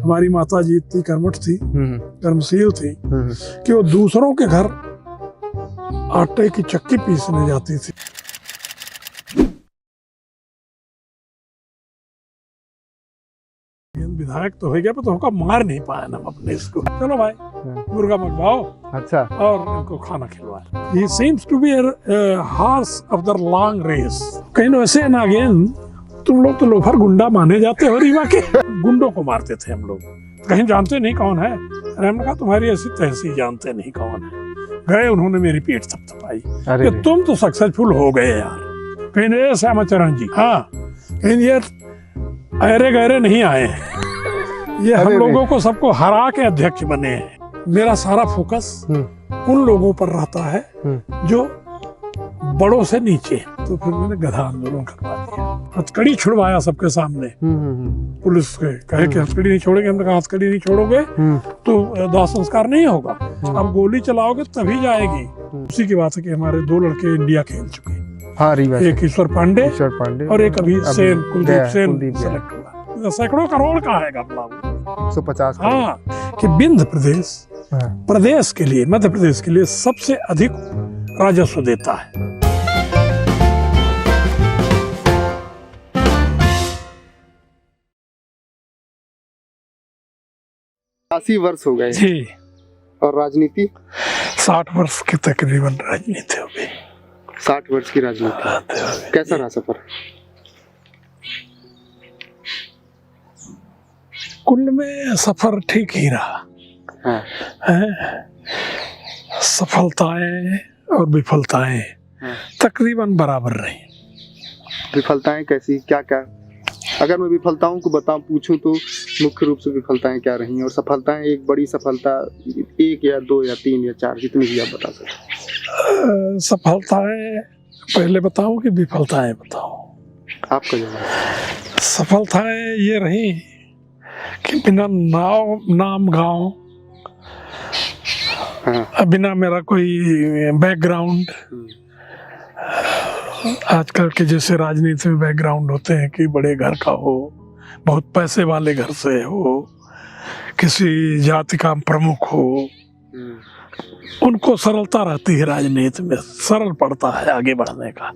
हमारी माता जी इतनी कर्मठ थी, कर्मशील थी कि वो दूसरों के घर आटे की चक्की पीसने जाती थी। विधायक तो हो गया पर तो हमको मार नहीं पाया ना अपने इसको। चलो भाई मुर्गा मंगवाओ, अच्छा, और इनको खाना खिलवाए। He seems to be a horse of the long race। कहीं वैसे ना अगेन तुम लोग तो लोफर गुंडा माने जाते हो रीवा के। गुंडों को मारते थे हम लोग, कहीं जानते नहीं कौन है। अरे हमने कहा तुम्हारी ऐसी तहसी जानते नहीं कौन है। गए उन्होंने मेरी पीठ थपथपाई कि तुम तो सक्सेसफुल हो गए यार। कहीं श्यामाचरण जी, हाँ कहीं ये अरे गहरे नहीं आए, ये हम लोगों को सबको हरा के अध्यक्ष बने हैं। मेरा सारा फोकस उन लोगों पर रहता है जो बड़ों से नीचे। तो फिर मैंने गधा आंदोलन करवा दिया, हथकड़ी छुड़वाया सबके सामने। पुलिस के कहे कि हथकड़ी नहीं छोड़ेंगे, हमने कहा हथकड़ी नहीं छोड़ोगे तो दाह संस्कार नहीं होगा, अब गोली चलाओगे तभी जाएगी। उसी की बात है कि हमारे 2 लड़के इंडिया खेल चुके हैं, एक ईश्वर पांडे और एक अभी सेन, कुलदीप सेन सेलेक्ट हुआ। सैकड़ों करोड़ का है घपला, 150। हाँ, कि विंध्य प्रदेश के लिए, मध्य प्रदेश के लिए सबसे अधिक राजस्व देता है। 80 वर्ष हो गए जी, और राजनीति 60 वर्ष के तकरीबन राजनीति हो गई। 60 वर्ष की राजनीति कैसा रहा सफर? कुल में सफर ठीक ही रहा। हाँ। सफलताएं और विफलताएं तकरीबन बराबर रही। विफलताएं कैसी, क्या क्या? अगर मैं विफलताओं को पूछूं तो मुख्य रूप से विफलताएं क्या रही और सफलताएं? एक बड़ी सफलता 1 या 2 या 3 या 4 जितनी भी आप बता सकते। सफलताएं पहले बताऊं कि विफलताएं बताऊं? आपका जवाब। सफलताएं ये रही कि बिना नाम गांव, हाँ। बिना मेरा कोई बैकग्राउंड, आजकल के जैसे राजनीति में बैकग्राउंड होते हैं कि बड़े घर का हो, बहुत पैसे वाले घर से हो, किसी जाति का प्रमुख हो, उनको सरलता रहती है राजनीति में, सरल पड़ता है आगे बढ़ने का।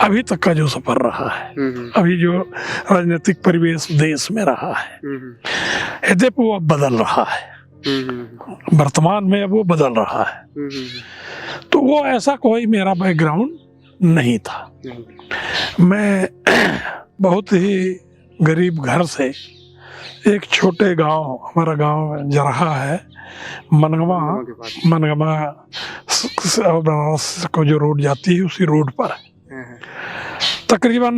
अभी तक का जो सफर रहा है, अभी जो राजनीतिक परिवेश देश में रहा है, यद्यपि वो अब बदल रहा है, वर्तमान में अब वो बदल रहा है। तो वो ऐसा कोई मेरा बैकग्राउंड नहीं था। मैं बहुत ही गरीब घर से, एक छोटे गांव, हमारा गांव जरहा है, मनगमा बनारस को जो रोड जाती है उसी रोड पर तकरीबन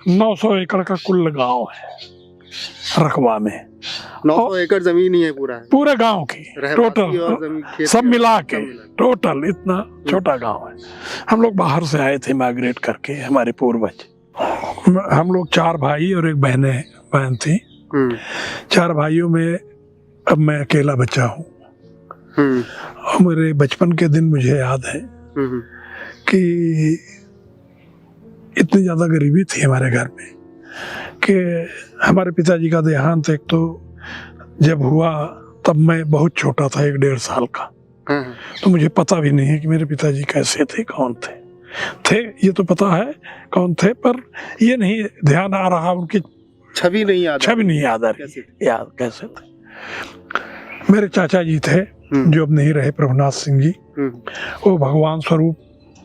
900 एकड़ का कुल गांव है रकबा में। 900 एकड़ जमीन ही है पूरे गांव की, टोटल सब मिला के टोटल इतना छोटा गांव है। हम लोग बाहर से आए थे माइग्रेट करके, हमारे पूर्वज। हम लोग 4 भाई और एक बहन थी। 4 भाइयों में अब मैं अकेला बच्चा हूँ। और मेरे बचपन के दिन मुझे याद है कि इतनी ज्यादा गरीबी थी हमारे घर में कि हमारे पिताजी का देहांत एक तो जब हुआ तब मैं बहुत छोटा था, 1-1.5 साल का। तो मुझे पता भी नहीं है कि मेरे पिताजी कैसे थे, कौन थे ये तो पता है कौन थे, पर ये नहीं ध्यान आ रहा, उनकी छवि नहीं याद आ रही याद कैसे थे। मेरे चाचा जी थे जो अब नहीं रहे, प्रभुनाथ सिंह जी, वो भगवान स्वरूप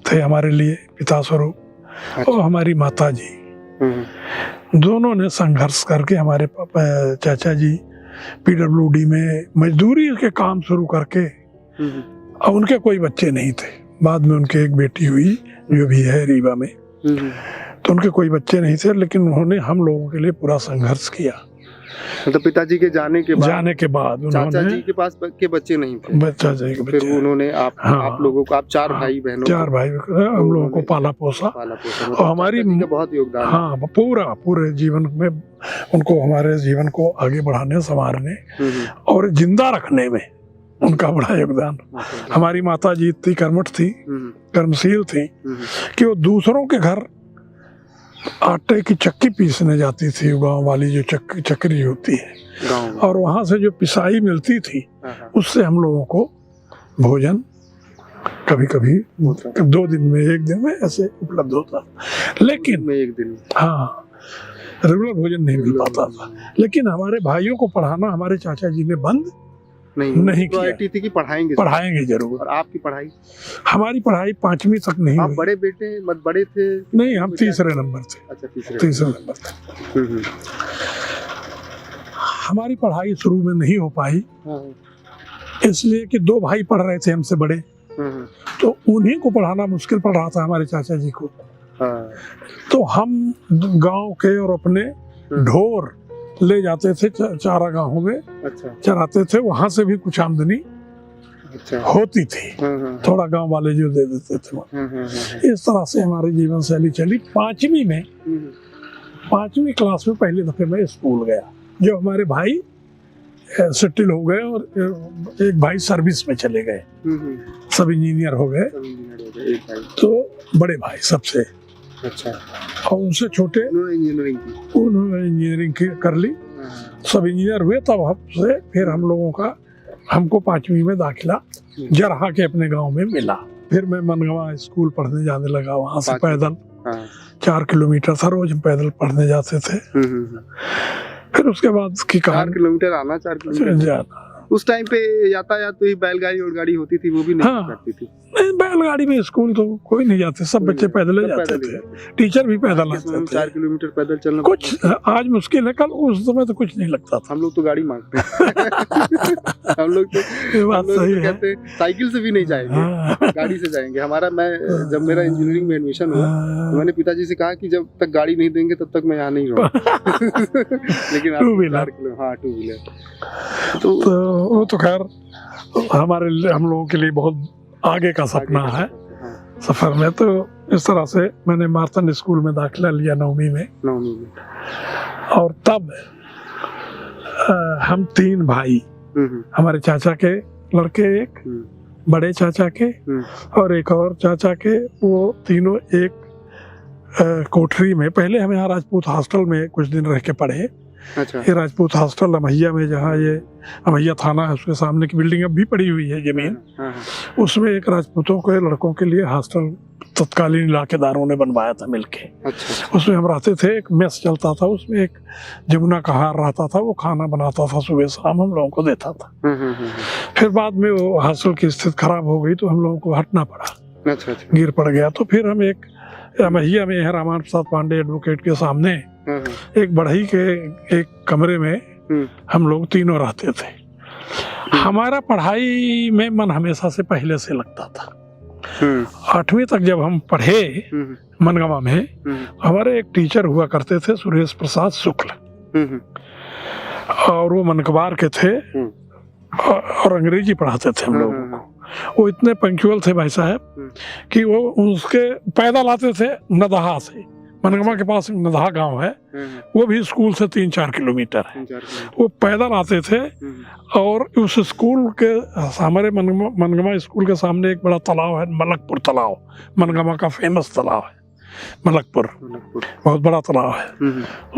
थे हमारे लिए, पिता स्वरूप। और हमारी माता जी, दोनों ने संघर्ष करके, हमारे चाचा जी PWD में मजदूरी के काम शुरू करके, और उनके कोई बच्चे नहीं थे। बाद में उनके एक बेटी हुई जो भी है रीवा में, तो उनके कोई बच्चे नहीं थे, लेकिन उन्होंने हम लोगों के लिए पूरा संघर्ष किया। तो पिताजी के जाने के बाद चाचा जी के पास के बच्चे नहीं थे, चाचा के फिर उन्होंने आप लोगों को, आप 4 भाई बहनों, 4 भाई हम लोगों को पाला पोसा। और हमारी बहुत योगदान, हाँ, पूरे जीवन में उनको, हमारे जीवन को आगे बढ़ाने, संवारने और जिंदा रखने में उनका बड़ा योगदान। हमारी माता जी इतनी कर्मठ थी, कर्मशील थी कि वो दूसरों के घर आटे की चक्की पीसने जाती थी गांव वाली, जो चक्री होती है गाँव में। और वहां से जो पिसाई मिलती थी उससे हम लोगों को भोजन कभी कभी 2 दिन में 1 दिन में ऐसे उपलब्ध होता, लेकिन में 1 दिन। हाँ रेगुलर भोजन नहीं मिल पाता था। लेकिन हमारे भाइयों को पढ़ाना हमारे चाचा जी ने बंद नहीं किया। प्रायोरिटी थी कि पढ़ाएंगे जरूर। और आपकी पढ़ाई? हमारी पढ़ाई 5वीं तक नहीं आप हुई। बड़े बेटे बड़े थे? नहीं, हम तीसरे नंबर थे। अच्छा, तीसरे नंबर थे। हमारी पढ़ाई शुरू में नहीं हो पाई, इसलिए कि 2 भाई पढ़ रहे थे हमसे बड़े, तो उन्हीं को पढ़ाना मुश्किल पड़ रहा था हमारे चाचा जी को। तो हम गांव के और अपने ढोर ले जाते थे चारा गाँव में। अच्छा। चराते थे, वहां से भी कुछ आमदनी होती थी। थोड़ा गांव वाले जो दे देते थे। इस तरह से हमारी जीवन शैली चली। 5वीं क्लास में पहले दफे मैं स्कूल गया, जो हमारे भाई सेटल हो गए और एक भाई सर्विस में चले गए, सब इंजीनियर हो गए। तो बड़े भाई सबसे, अच्छा, और उनसे छोटे उन्होंने इंजीनियरिंग कर ली, सब इंजीनियर हुए। तब हमसे फिर हमको 5वीं में दाखिला जरहा के अपने गांव में मिला। फिर मैं मनगवा स्कूल पढ़ने जाने लगा, वहां से पैदल 4 किलोमीटर था, रोज हम पैदल पढ़ने जाते थे। फिर उसके बाद की 4 किलोमीटर आना, 4 किलोमीटर जाना। उस टाइम पे यातायात तो ही बैलगाड़ी और गाड़ी होती थी, वो भी नहीं करती थी। नहीं, बैलगाड़ी में स्कूल तो कोई नहीं जाते, सब बच्चे पैदल जाते थे। टीचर भी पैदल आते थे। 4 किलोमीटर पैदल चलना कुछ आज मुश्किल है, कल उस समय तो कुछ नहीं लगता था। हम लोग तो गाड़ी मांगते हैं। हम लोग तो कहते साइकिल से भी नहीं जाएंगे, गाड़ी से जाएंगे। जब मेरा इंजीनियरिंग में एडमिशन हुआ, तो मैंने पिताजी से कहा कि जब तक गाड़ी नहीं देंगे तब तक मैं यहाँ नहीं रहूँगा। लेकिन 2 व्हीलर। हाँ, 2 व्हीलर। तो वो तो खैर हम लोगों के लिए बहुत आगे का सपना है सफर में। तो इस तरह से मैंने मार्तन स्कूल में दाखिला लिया 9वीं में। और तब हम 3 भाई, हमारे चाचा के लड़के, एक बड़े चाचा के और एक और चाचा के, वो तीनों एक कोठरी में, पहले हम यहाँ राजपूत हॉस्टल में कुछ दिन रह के पढ़े। अच्छा। ये राजपूत हॉस्टल अमैया में, जहाँ ये अमैया थाना है उसके सामने की बिल्डिंग अब भी पड़ी हुई है जमीन, उसमें एक राजपूतों के लड़कों के लिए हॉस्टल तत्कालीन इलाकेदारों ने बनवाया था मिलके। अच्छा। उसमें हम रहते थे, एक मेस चलता था, उसमें एक जमुना कहार रहता था, वो खाना बनाता था, सुबह शाम हम लोगों को देता था। फिर बाद में वो हॉस्टल की स्थिति खराब हो गई तो हम लोगों को हटना पड़ा। अच्छा। गिर पड़ गया। तो फिर हम एक अमैया में रामान प्रसाद पांडे एडवोकेट के सामने एक बढ़ई के एक कमरे में हम लोग तीनों रहते थे। हमारा पढ़ाई में मन हमेशा से पहले से लगता था। 8वीं तक जब हम पढ़े मनगवा में, हमारे एक टीचर हुआ करते थे सुरेश प्रसाद शुक्ल, और वो मनकबार के थे और अंग्रेजी पढ़ाते थे हम लोगों को। वो इतने पंक्चुअल थे भाई साहब कि वो उसके पैदल आते थे नदहा से। मनगवा के पास नदहा गांव है, वो भी स्कूल से 3-4 किलोमीटर है। वो पैदल आते थे और उस स्कूल के हमारे मनगवा स्कूल के सामने एक बड़ा तालाब है, मलकपुर तालाब, मनगवा का फेमस तालाब है मलकपुर, बहुत बड़ा तालाब है।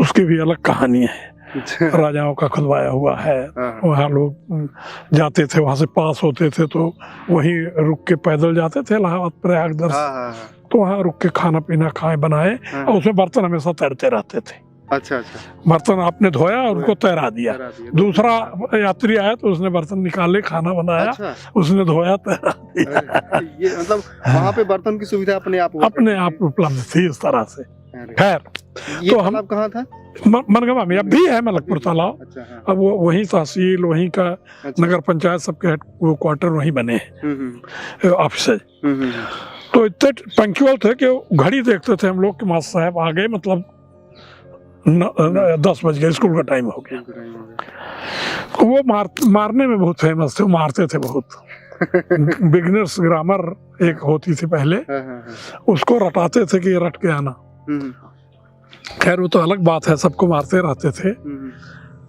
उसकी भी अलग कहानी है, राजाओं का खुदवाया हुआ है। वहाँ लोग जाते थे, वहाँ से पास होते थे तो वहीं रुक के पैदल जाते थे इलाहाबाद प्रयाग दर्शन। तो वहाँ रुक के खाना पीना खाए बनाए, और उसमें बर्तन हमेशा तैरते रहते थे। अच्छा। बर्तन आपने धोया और उनको तैरा दिया। दूसरा यात्री आया तो उसने बर्तन निकाले, खाना बनाया। अच्छा। उसने धोया, तैरा दिया। ये मतलब वहाँ पे बर्तन की सुविधा अपने आप उपलब्ध थी इस तरह से। खैर, तो हम कहाँ था? मनगवा में अब भी है मलकपुर तालाब। अच्छा। अब वो वहीं तहसील, वहीं का नगर पंचायत, सबके वो क्वार्टर वहीं बने हैं, ऑफिस। तो इतने पंक्चुअल थे कि घड़ी देखते थे हम लोग कि मास्टर साहब आ गए, मतलब 10 बज गए, स्कूल का टाइम हो गया। वो मारने में बहुत फेमस थे, वो मारते थे बहुत। बिगनर्स ग्रामर एक होती थी पहले, उसको रटाते थे कि ये रट के आना। खैर वो तो अलग बात है, सबको मारते रहते थे।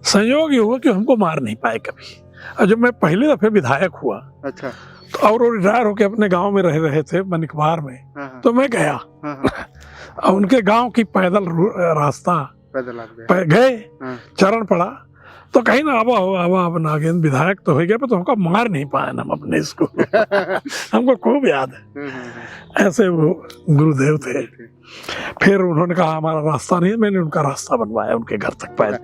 संयोग ये हुआ कि हमको मार नहीं पाए कभी। और जब मैं पहले दफे विधायक हुआ, अच्छा, तो और वो रिटायर होके अपने गांव में रह रहे थे मनिकबार में, तो मैं गया और उनके गांव की पैदल रास्ता पैदल आप गए। गए, हाँ। चरण पड़ा तो कहीं ना अब नागेंद्र विधायक तो हो गया पर तो हमको मार नहीं पाए ना हम अपने इसको हमको खूब याद है। ऐसे वो गुरुदेव थे। फिर उन्होंने कहा हमारा रास्ता नहीं है, मैंने उनका रास्ता बनवाया उनके घर तक पैदल।